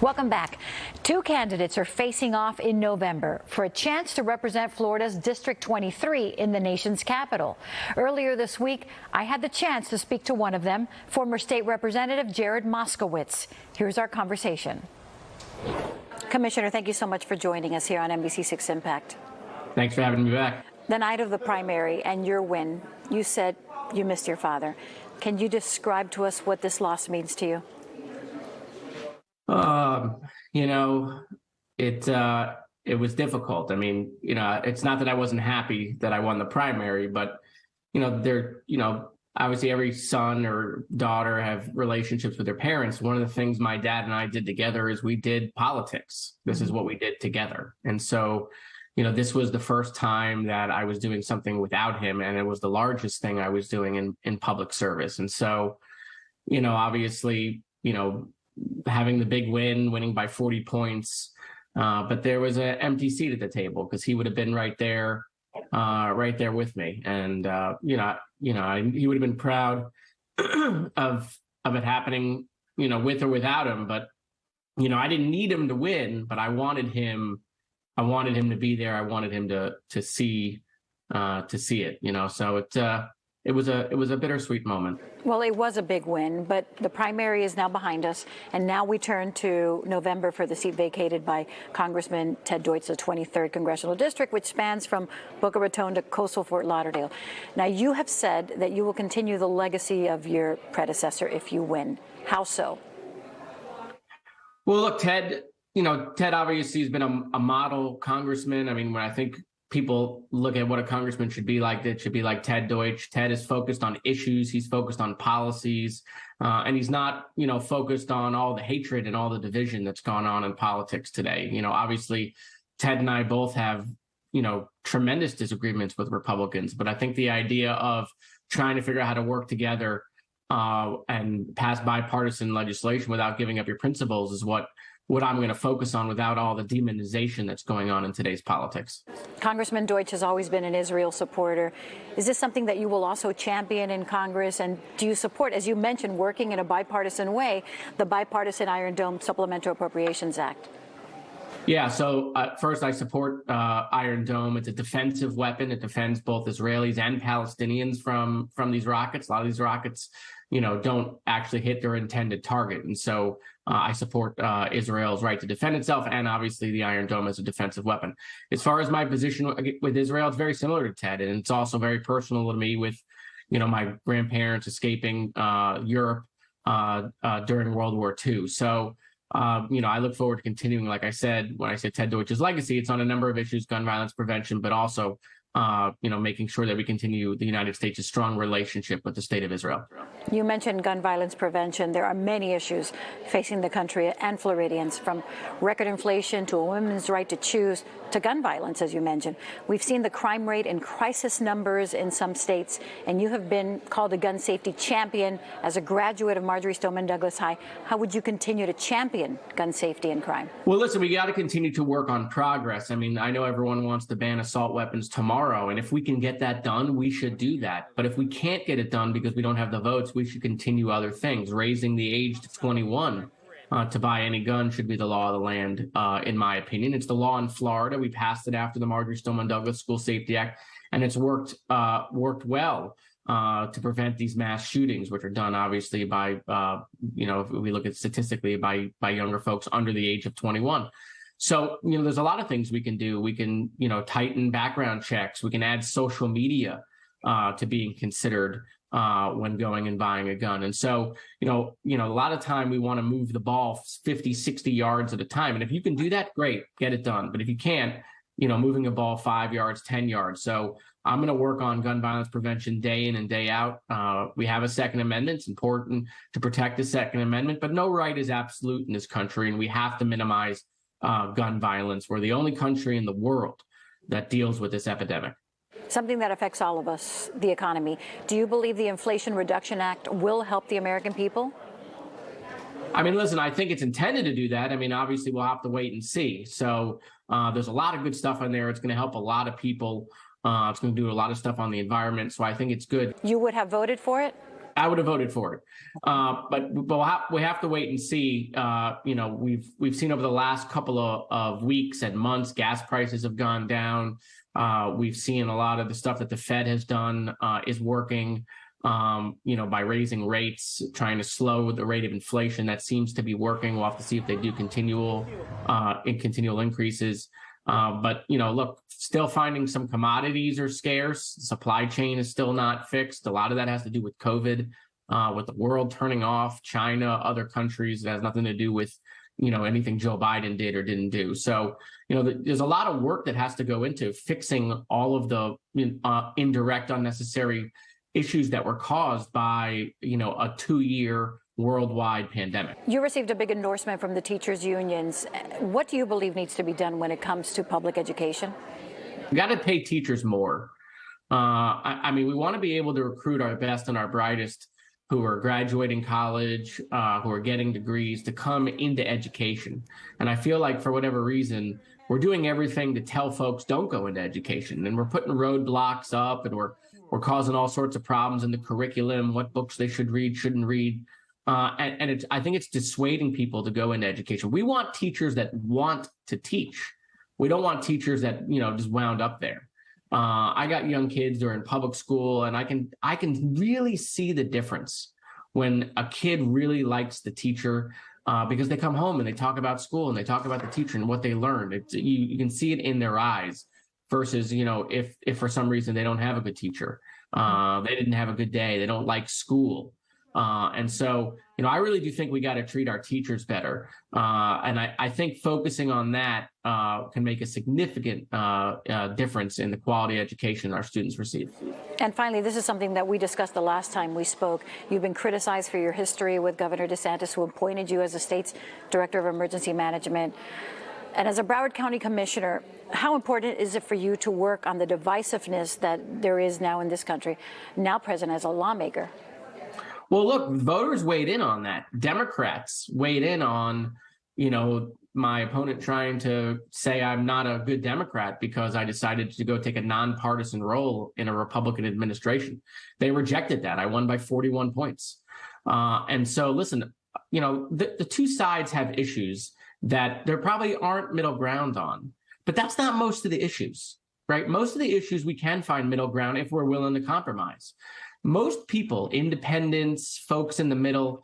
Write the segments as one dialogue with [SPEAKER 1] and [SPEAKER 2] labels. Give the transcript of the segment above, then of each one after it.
[SPEAKER 1] Welcome back. Two candidates are facing off in November for a chance to represent Florida's District 23 in the nation's capital. Earlier this week, I had the chance to speak to one of them, former State Representative Jared Moskowitz. Here's our conversation. Commissioner, thank you so much for joining us here on NBC6 Impact.
[SPEAKER 2] Thanks for having me back.
[SPEAKER 1] The night of the primary and your win, you said you missed your father. Can you describe to us what this loss means to you?
[SPEAKER 2] It was difficult. I mean, it's not that I wasn't happy that I won the primary, but, obviously every son or daughter have relationships with their parents. One of the things my dad and I did together is we did politics. This is what we did together. And so, this was the first time that I was doing something without him, and it was the largest thing I was doing in public service. And so, obviously, having the big win, winning by 40 points, but there was an empty seat at the table because he would have been right there with me, and he would have been proud of it happening, with or without him. But I didn't need him to win, but I wanted him to be there. I wanted him to see it. So it was a bittersweet moment.
[SPEAKER 1] Well, it was a big win, but the primary is now behind us, and now we turn to November for the seat vacated by Congressman Ted Deutsch, the 23rd Congressional District, which spans from Boca Raton to coastal Fort Lauderdale. Now, you have said that you will continue the legacy of your predecessor if you win. How so?
[SPEAKER 2] Well, look, Ted obviously has been a model congressman. I mean, when I think people look at what a congressman should be like, it should be like Ted Deutsch. Ted is focused on issues. He's focused on policies, and he's not, focused on all the hatred and all the division that's gone on in politics today. Obviously, Ted and I both have, tremendous disagreements with Republicans, but I think the idea of trying to figure out how to work together and pass bipartisan legislation without giving up your principles is what I'm going to focus on, without all the demonization that's going on in today's politics.
[SPEAKER 1] Congressman Deutsch has always been an Israel supporter. Is this something that you will also champion in Congress? And do you support, as you mentioned, working in a bipartisan way, the bipartisan Iron Dome Supplemental Appropriations Act?
[SPEAKER 2] Yeah, so first, I support Iron Dome. It's a defensive weapon. It defends both Israelis and Palestinians from these rockets. A lot of these rockets, don't actually hit their intended target. And so I support Israel's right to defend itself, and obviously the Iron Dome as a defensive weapon. As far as my position with Israel, it's very similar to Ted, and it's also very personal to me with, my grandparents escaping Europe during World War II. So, I look forward to continuing, like I said, when I say Ted Deutsch's legacy, it's on a number of issues, gun violence prevention, but also, making sure that we continue the United States' strong relationship with the state of Israel.
[SPEAKER 1] You mentioned gun violence prevention. There are many issues facing the country and Floridians, from record inflation to a woman's right to choose to gun violence, as you mentioned. We've seen the crime rate in crisis numbers in some states, and you have been called a gun safety champion as a graduate of Marjorie Stoneman Douglas High. How would you continue to champion gun safety and crime?
[SPEAKER 2] Well, listen, we got to continue to work on progress. I mean, I know everyone wants to ban assault weapons tomorrow, and if we can get that done, we should do that. But if we can't get it done because we don't have the votes, we should continue other things. Raising the age to 21 to buy any gun should be the law of the land, in my opinion. It's the law in Florida. We passed it after the Marjorie Stoneman Douglas School Safety Act, and it's worked well to prevent these mass shootings, which are done obviously by, if we look at statistically, by younger folks under the age of 21. So, there's a lot of things we can do. We can, tighten background checks. We can add social media to being considered when going and buying a gun. And so, a lot of time we want to move the ball 50, 60 yards at a time. And if you can do that, great, get it done. But if you can't, moving a ball 5 yards, 10 yards. So I'm going to work on gun violence prevention day in and day out. We have a Second Amendment. It's important to protect the Second Amendment, but no right is absolute in this country, and we have to minimize gun violence. We're the only country in the world that deals with this epidemic.
[SPEAKER 1] Something that affects all of us, the economy. Do you believe the Inflation Reduction Act will help the American people?
[SPEAKER 2] I mean, listen, I think it's intended to do that. I mean, obviously, we'll have to wait and see. So there's a lot of good stuff in there. It's going to help a lot of people. It's going to do a lot of stuff on the environment. So I think it's good.
[SPEAKER 1] You would have voted for it?
[SPEAKER 2] I would have voted for it. But we have to wait and see. We've seen over the last couple of weeks and months, gas prices have gone down. We've seen a lot of the stuff that the Fed has done is working, by raising rates, trying to slow the rate of inflation. That seems to be working. We'll have to see if they do continual increases. But look, still finding some commodities are scarce. Supply chain is still not fixed. A lot of that has to do with COVID, with the world turning off, China, other countries. It has nothing to do with, anything Joe Biden did or didn't do. So, there's a lot of work that has to go into fixing all of the indirect, unnecessary issues that were caused by, a 2-year worldwide pandemic.
[SPEAKER 1] You received a big endorsement from the teachers' unions. What do you believe needs to be done when it comes to public education?
[SPEAKER 2] We got to pay teachers more. We want to be able to recruit our best and our brightest who are graduating college, who are getting degrees to come into education. And I feel like for whatever reason, we're doing everything to tell folks don't go into education. And we're putting roadblocks up, and we're causing all sorts of problems in the curriculum, what books they should read, shouldn't read. I think it's dissuading people to go into education. We want teachers that want to teach. We don't want teachers that, just wound up there. I got young kids who are in public school, and I can really see the difference when a kid really likes the teacher, because they come home and they talk about school and they talk about the teacher and what they learned. You can see it in their eyes versus, if for some reason they don't have a good teacher, they didn't have a good day, they don't like school. And so, I really do think we got to treat our teachers better. And I think focusing on that can make a significant difference in the quality education our students receive.
[SPEAKER 1] And finally, this is something that we discussed the last time we spoke. You've been criticized for your history with Governor DeSantis, who appointed you as the state's Director of Emergency Management. And as a Broward County Commissioner, how important is it for you to work on the divisiveness that there is now in this country, now present as a lawmaker?
[SPEAKER 2] Well, look, voters weighed in on that. Democrats weighed in on, my opponent trying to say I'm not a good Democrat because I decided to go take a nonpartisan role in a Republican administration. They rejected that. I won by 41 points. And so, listen, the two sides have issues that there probably aren't middle ground on, but that's not most of the issues, right? Most of the issues we can find middle ground if we're willing to compromise. Most people, independents, folks in the middle,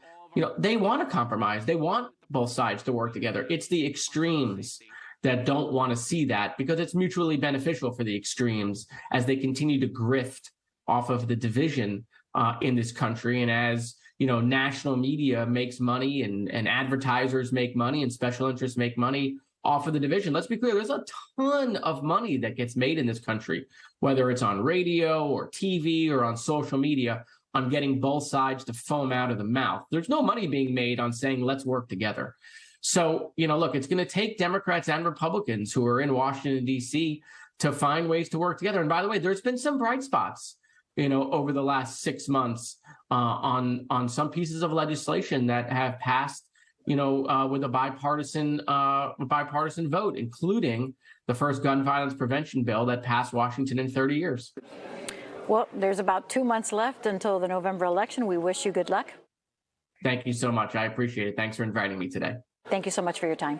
[SPEAKER 2] they want to compromise. They want both sides to work together. It's the extremes that don't want to see that, because it's mutually beneficial for the extremes as they continue to grift off of the division in this country. And as, national media makes money and advertisers make money and special interests make money off of the division. Let's be clear, there's a ton of money that gets made in this country, whether it's on radio or TV or on social media, on getting both sides to foam out of the mouth. There's no money being made on saying, let's work together. So, look, it's going to take Democrats and Republicans who are in Washington, D.C. to find ways to work together. And by the way, there's been some bright spots, over the last 6 months on some pieces of legislation that have passed with a bipartisan vote, including the first gun violence prevention bill that passed Washington in 30 years.
[SPEAKER 1] Well, there's about 2 months left until the November election. We wish you good luck.
[SPEAKER 2] Thank you so much. I appreciate it. Thanks for inviting me today.
[SPEAKER 1] Thank you so much for your time.